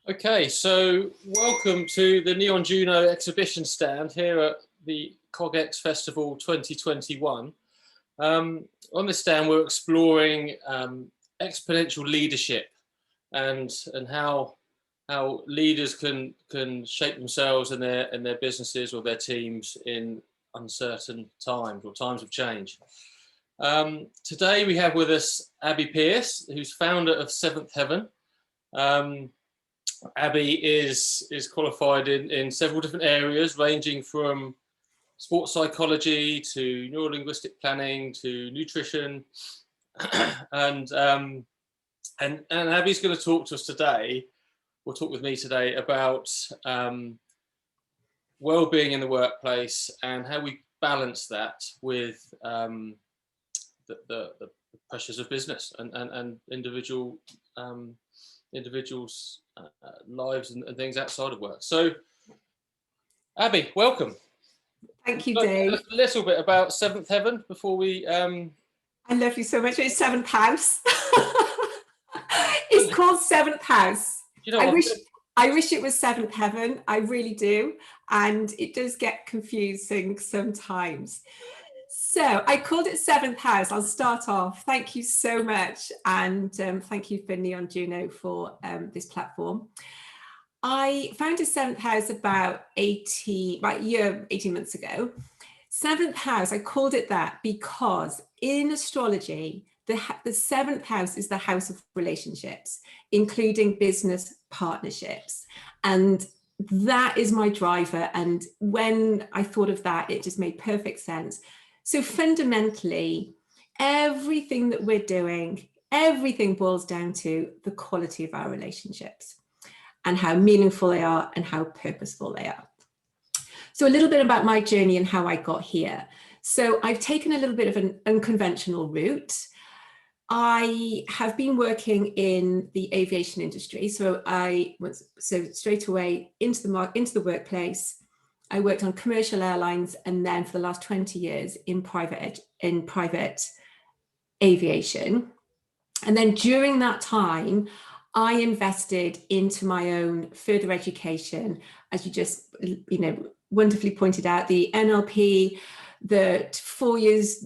Okay, so welcome to the Neon Juno exhibition stand here at the CogX Festival 2021. On this stand, we're exploring exponential leadership and how leaders can shape themselves and their businesses or their teams in uncertain times or times of change. Today we have with us Abi Pearce, who's founder of Seventh Heaven. Abi is qualified in several different areas, ranging from sports psychology to neurolinguistic planning to nutrition, and Abi's going to talk to us today. Will talk with me today about well-being in the workplace and how we balance that with the pressures of business and individuals' lives and things outside of work. So, Abi, welcome. Thank you, Dave. A little bit about Seventh Heaven before we. I love you so much. It's Seventh House. It's called Seventh House. You know, I wish it was Seventh Heaven. I really do, and it does get confusing sometimes. So I called it Seventh House. I'll start off. Thank you so much. And thank you for Neon Juno for this platform. I founded Seventh House about 18 months ago. Seventh House, I called it that because in astrology, the seventh house is the house of relationships, including business partnerships. And that is my driver. And when I thought of that, it just made perfect sense. So fundamentally, everything that we're doing, everything boils down to the quality of our relationships and how meaningful they are and how purposeful they are. So a little bit about my journey and how I got here. So I've taken a little bit of an unconventional route. I have been working in the aviation industry. So I was straight away into the workplace. I worked on commercial airlines, and then for the last 20 years in private aviation. And then during that time, I invested into my own further education, as you just wonderfully pointed out, the NLP, the 4 years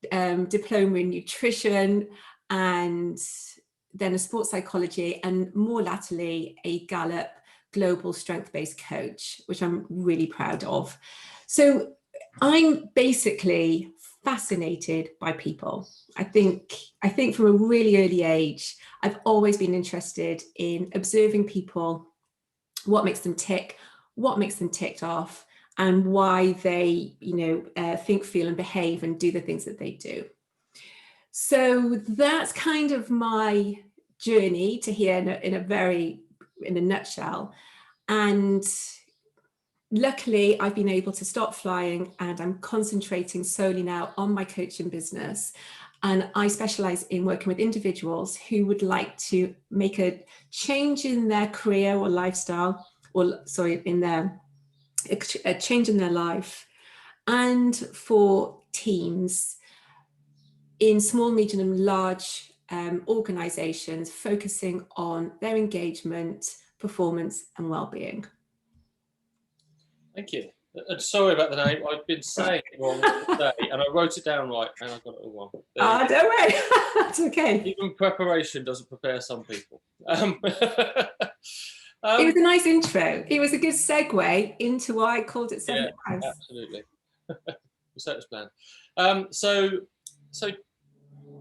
diploma in nutrition, and then a sports psychology, and more latterly a Gallup global strength-based coach, which I'm really proud of. So I'm basically fascinated by people. I think from a really early age, I've always been interested in observing people, what makes them tick, what makes them ticked off, and why they, think, feel, and behave and do the things that they do. So that's kind of my journey to here in a nutshell. And luckily, I've been able to stop flying, and I'm concentrating solely now on my coaching business. And I specialize in working with individuals who would like to make a change in their career or lifestyle, a change in their life, and for teams in small, medium, and large organizations, focusing on their engagement, performance, and well-being. Thank you. And sorry about the name. I've been saying it wrong today, and I wrote it down right, and I got it all wrong. Oh, don't worry. That's okay. Even preparation doesn't prepare some people. It was a nice intro. It was a good segue into why I called it Seventh House. Absolutely. Research plan. So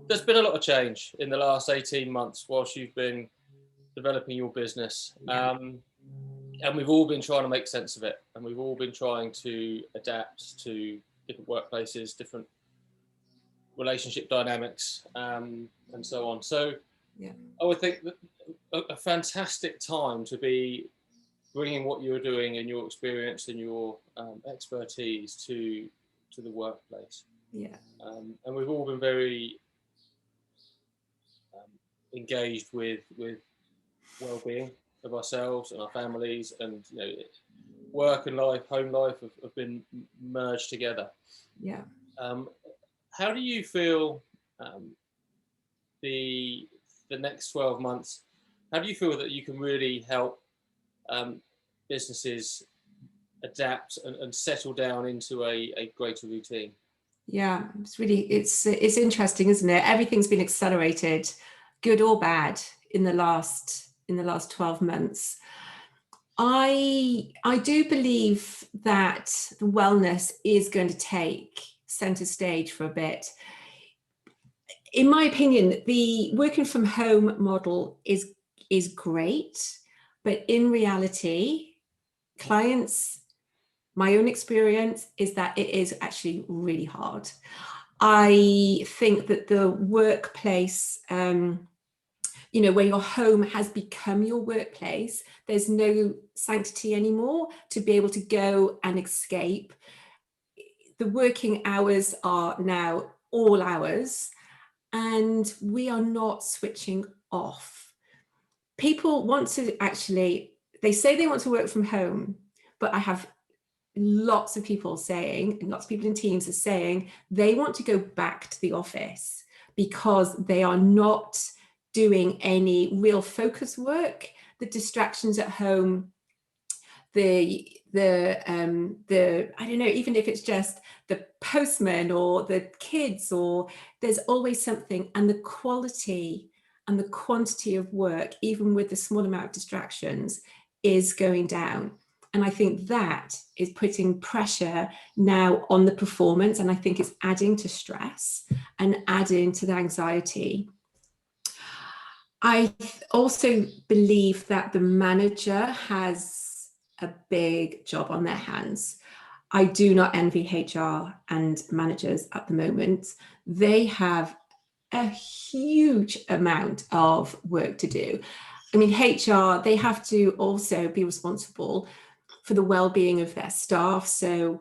there's been a lot of change in the last 18 months whilst you've been developing your business. And we've all been trying to make sense of it. And we've all been trying to adapt to different workplaces, different relationship dynamics, and so on. So I would think that a fantastic time to be bringing what you're doing and your experience and your expertise to the workplace. And we've all been very engaged with well-being of ourselves and our families, and work and life, home life have been merged together. How do you feel the next 12 months? How do you feel that you can really help businesses adapt and settle down into a greater routine? Yeah, it's interesting, isn't it? Everything's been accelerated, good or bad, in the last 12 months. I do believe that the wellness is going to take center stage for a bit. In my opinion, the working from home model is great, but in reality, clients, my own experience is that it is actually really hard. I think that the workplace, where your home has become your workplace, there's no sanctity anymore to be able to go and escape. The working hours are now all hours, and we are not switching off. People want to they say they want to work from home, but I have lots of people saying, and lots of people in teams are saying, they want to go back to the office because they are not doing any real focus work. The distractions at home, the I don't know, even if it's just the postman or the kids, or there's always something, and the quality and the quantity of work, even with the small amount of distractions, is going down. And I think that is putting pressure now on the performance, and I think it's adding to stress and adding to the anxiety. I also believe that the manager has a big job on their hands. I do not envy HR and managers at the moment. They have a huge amount of work to do. I mean, HR, they have to also be responsible for the well-being of their staff. So,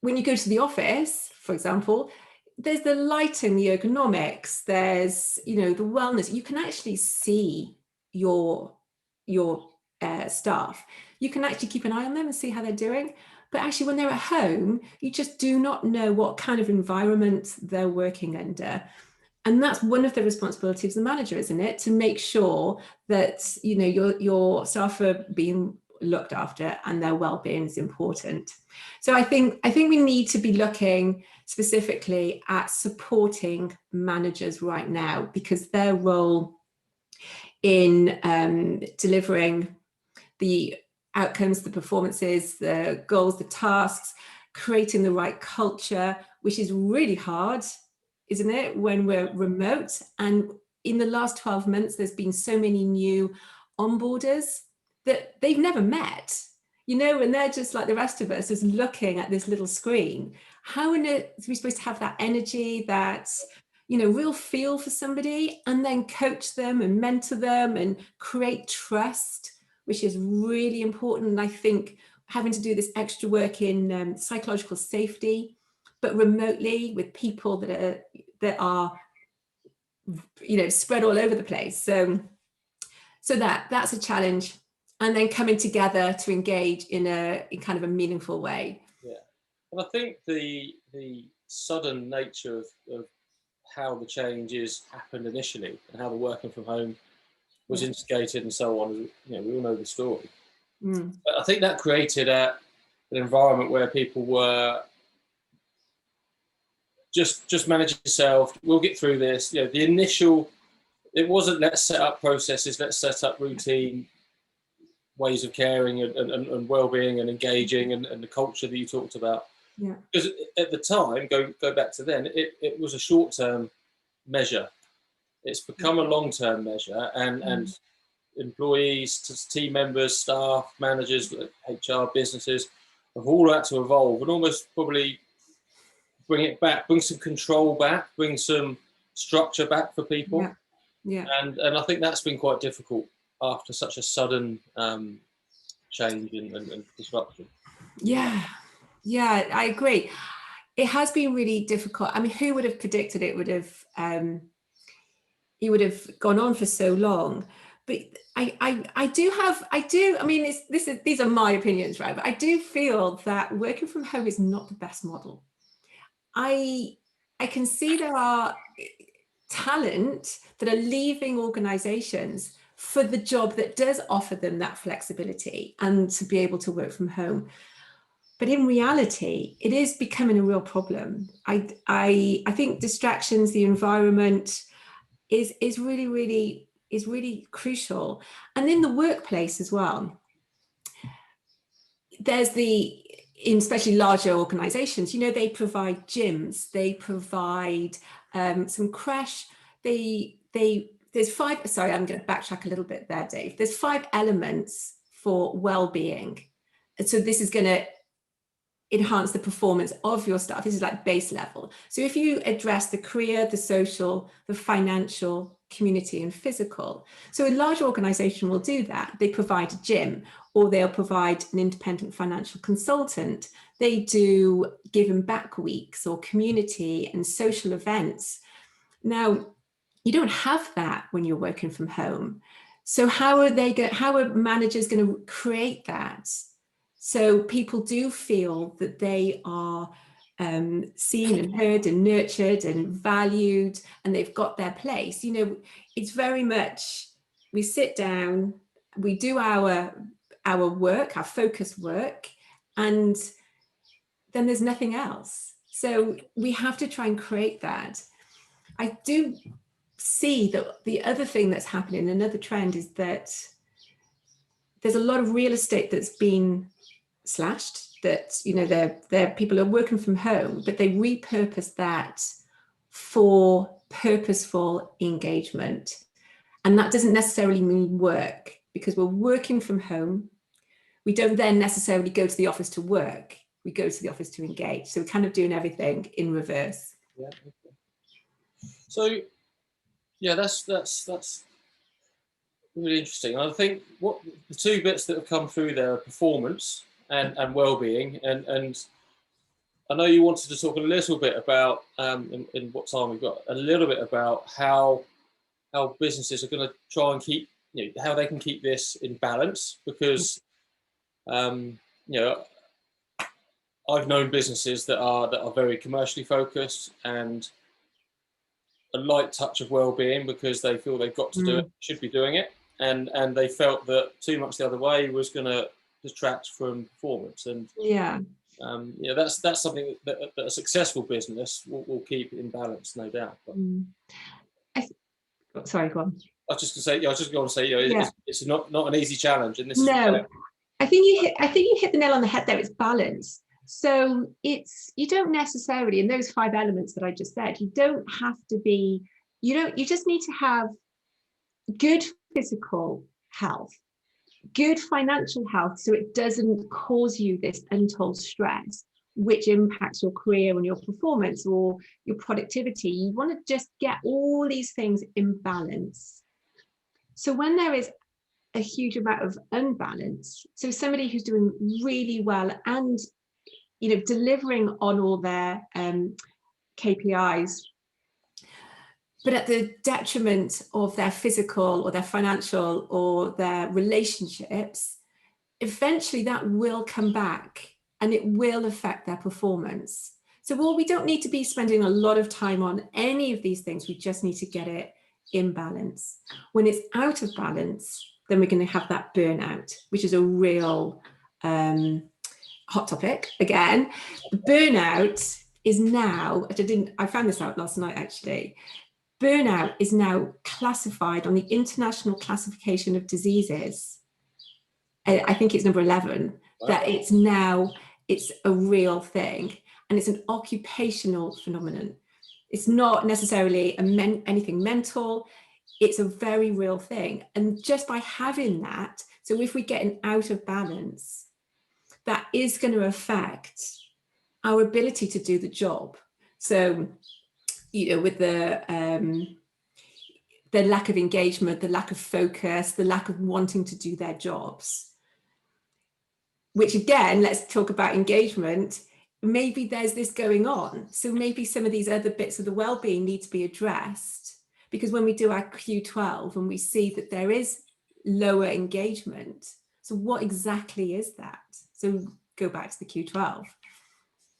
when you go to the office, for example, there's the lighting, the ergonomics, there's, the wellness. You can actually see your staff. You can actually keep an eye on them and see how they're doing. But actually, when they're at home, you just do not know what kind of environment they're working under. And that's one of the responsibilities of the manager, isn't it? To make sure that, your staff are being looked after and their well-being is important. So I think we need to be looking specifically at supporting managers right now, because their role in delivering the outcomes, the performances, the goals, the tasks, creating the right culture, which is really hard, isn't it, when we're remote? And in the last 12 months, there's been so many new onboarders that they've never met, and they're just like the rest of us, just looking at this little screen. How are we supposed to have that energy, that, real feel for somebody, and then coach them and mentor them and create trust, which is really important. And I think having to do this extra work in psychological safety, but remotely with people that are spread all over the place. So that's a challenge. And then coming together to engage in kind of a meaningful way. Yeah, and I think the sudden nature of how the changes happened initially, and how the working from home was instigated and so on, we all know the story. But I think that created an environment where people were just manage yourself, we'll get through this. The initial, it wasn't let's set up processes, let's set up routine ways of caring and well-being and engaging, and the culture that you talked about. Yeah. Because at the time, go back to then, it was a short-term measure. It's become a long-term measure, and employees, team members, staff, managers, HR, businesses have all had to evolve and almost probably bring it back, bring some control back, bring some structure back for people. Yeah. And I think that's been quite difficult after such a sudden change and disruption. Yeah, I agree. It has been really difficult. I mean, who would have predicted it would have gone on for so long? But I mean, these are my opinions, right? But I do feel that working from home is not the best model. I can see there are talent that are leaving organizations for the job that does offer them that flexibility and to be able to work from home. But in reality, it is becoming a real problem. I think distractions, the environment is really crucial. And in the workplace as well, there's in especially larger organizations, you know, they provide gyms, they provide some crash, there's 5, sorry, I'm going to backtrack a little bit there, Dave. There's 5 elements for well-being. And so this is going to enhance the performance of your staff. This is like base level. So if you address the career, the social, the financial, community, and physical. So a large organization will do that. They provide a gym, or they'll provide an independent financial consultant. They do give and back weeks or community and social events. Now, you don't have that when you're working from home. So how are managers going to create that? So people do feel that they are seen and heard and nurtured and valued, and they've got their place. You know, it's very much, we sit down, we do our work, our focus work, and then there's nothing else. So we have to try and create that. I do see that the other thing that's happening, another trend, is that there's a lot of real estate that's been slashed, that, you know, they're people are working from home, but they repurpose that for purposeful engagement. And that doesn't necessarily mean work, because we're working from home. We don't then necessarily go to the office to work. We go to the office to engage. So we're kind of doing everything in reverse. Yeah. Okay. So yeah, that's really interesting. I think what the 2 bits that have come through there are performance and well-being, and I know you wanted to talk a little bit about in what time we've got, a little bit about how businesses are going to try and keep, you know, how they can keep this in balance, because you know, I've known businesses that are very commercially focused and a light touch of well-being because they feel they've got to do it, should be doing it, and they felt that too much the other way was going to detract from performance. And yeah, that's something that a successful business will keep in balance, no doubt. But sorry, go on. I was just going to say, you know, it's not an easy challenge, and this is I think you hit the nail on the head there. It's balance. So you don't necessarily, in those 5 elements that I just said, you don't have to be, you just need to have good physical health, good financial health, so it doesn't cause you this untold stress, which impacts your career and your performance or your productivity. You want to just get all these things in balance. So when there is a huge amount of unbalance, so somebody who's doing really well and, you know, delivering on all their KPIs, but at the detriment of their physical or their financial or their relationships, eventually that will come back and it will affect their performance. So we don't need to be spending a lot of time on any of these things. We just need to get it in balance. When it's out of balance, then we're going to have that burnout, which is a real hot topic again. The burnout is now, I found this out last night actually, burnout is now classified on the International Classification of Diseases. I think it's number 11, that it's a real thing, and it's an occupational phenomenon. It's not necessarily anything mental, it's a very real thing. And just by having that, so if we get an out of balance, that is going to affect our ability to do the job. So, you know, with the lack of engagement, the lack of focus, the lack of wanting to do their jobs, which again, let's talk about engagement. Maybe there's this going on. So maybe some of these other bits of the well-being need to be addressed, because when we do our Q12 and we see that there is lower engagement, so what exactly is that? So go back to the Q12.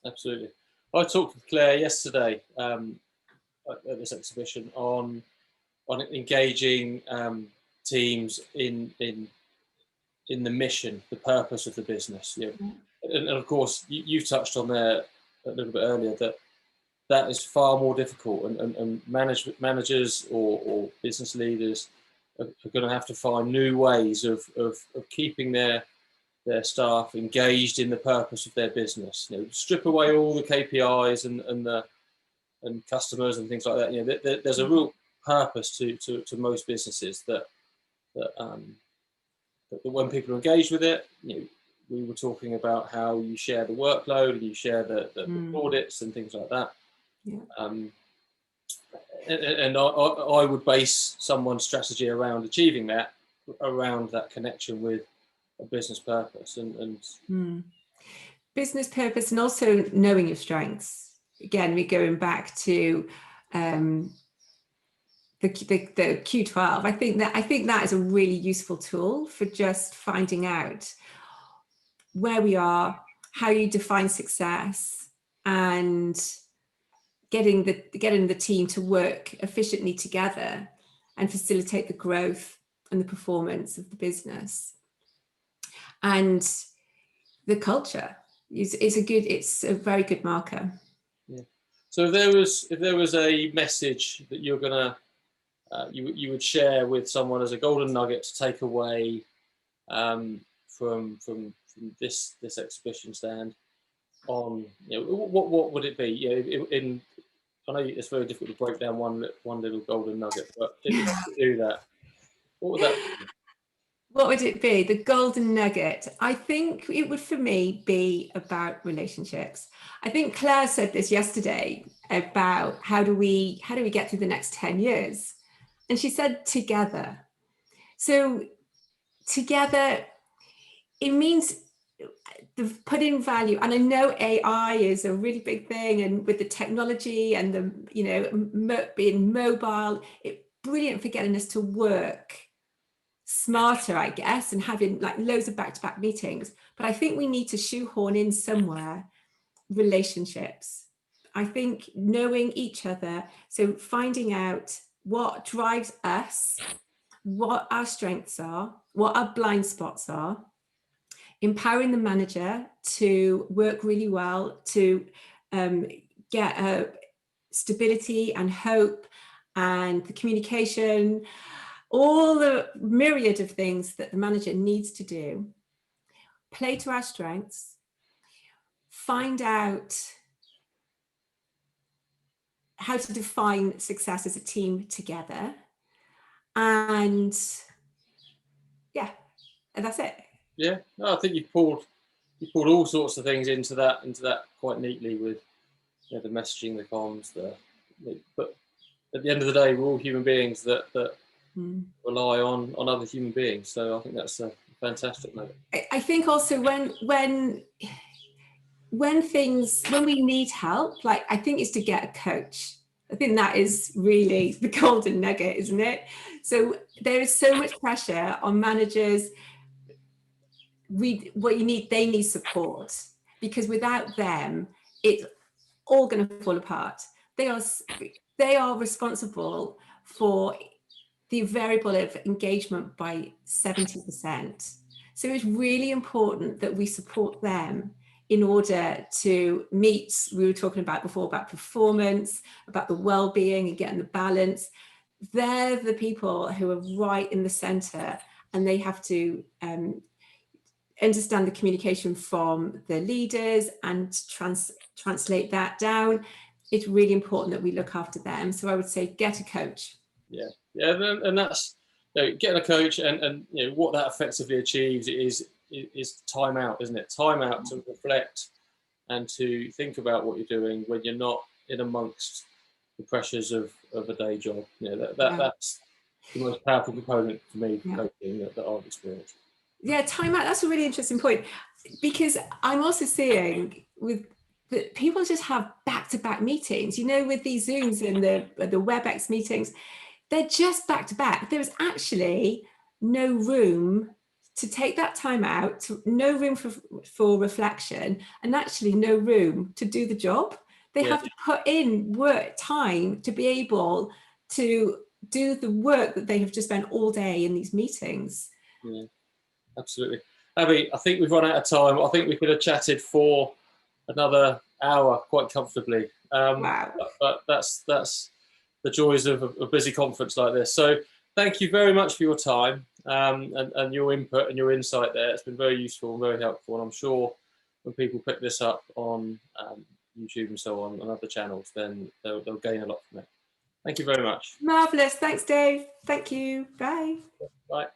Absolutely. I talked with Claire yesterday at this exhibition on engaging teams in the mission, the purpose of the business. And of course, you've touched on there a little bit earlier that is far more difficult, and managers or business leaders are going to have to find new ways of keeping their staff engaged in the purpose of their business. Strip away all the KPIs and customers and things like that. There's a real purpose to most businesses that when people are engaged with it, we were talking about how you share the workload and you share the audits and things like that. Yeah. And I would base someone's strategy around achieving that, around that connection with a business purpose and business purpose, and also knowing your strengths. Again, we're going back to the Q12. I think that is a really useful tool for just finding out where we are, how you define success, and getting the team to work efficiently together and facilitate the growth and the performance of the business. And the culture it's a very good marker. Yeah. So if there was a message that you're gonna you would share with someone as a golden nugget to take away from this exhibition stand, on what would it be? I know it's very difficult to break down one little golden nugget, but if you had to do that, what would that be? What would it be? The golden nugget. I think it would, for me, be about relationships. I think Claire said this yesterday about how do we get through the next 10 years? And she said together. So together, it means put in value. And I know AI is a really big thing, and with the technology and the being mobile, it's brilliant for getting us to work smarter, I guess, and having like loads of back-to-back meetings. But I think we need to shoehorn in somewhere relationships. I think knowing each other, so finding out what drives us, what our strengths are, what our blind spots are, empowering the manager to work really well to get stability and hope and the communication, all the myriad of things that the manager needs to do. Play to our strengths, find out how to define success as a team together, and that's it. Yeah, no, I think you pulled all sorts of things into that quite neatly with the messaging, the comms, but at the end of the day, we're all human beings that rely on other human beings. So I think that's a fantastic note. I think also when we need help, like I think it's to get a coach. I think that is really the golden nugget, isn't it? So there is so much pressure on managers. They need support, because without them, it's all going to fall apart. They are responsible for the variable of engagement by 70%. So it's really important that we support them in order to meet, we were talking about before, about performance, about the well-being and getting the balance. They're the people who are right in the center, and they have to understand the communication from the leaders and translate that down. It's really important that we look after them. So I would say get a coach. Yeah, and that's getting a coach, and what that effectively achieves is time out, isn't it? Time out to reflect and to think about what you're doing when you're not in amongst the pressures of a day job. That's the most powerful component for me for coaching that I've experienced. Yeah, time out. That's a really interesting point, because I'm also seeing that people just have back-to-back meetings. With these Zooms and the WebEx meetings, they're just back-to-back. There's actually no room to take that time out, no room for reflection, and actually no room to do the job. They have to put in work time to be able to do the work that they have just spent all day in these meetings. Yeah, absolutely. Abi, I think we've run out of time. I think we could have chatted for another hour quite comfortably. Wow. But that's the joys of a busy conference like this. So thank you very much for your time, and your input and your insight there. It's been very useful and very helpful. And I'm sure when people pick this up on YouTube and so on and other channels, then they'll gain a lot from it. Thank you very much. Marvellous. Thanks, Dave. Thank you. Bye. Bye.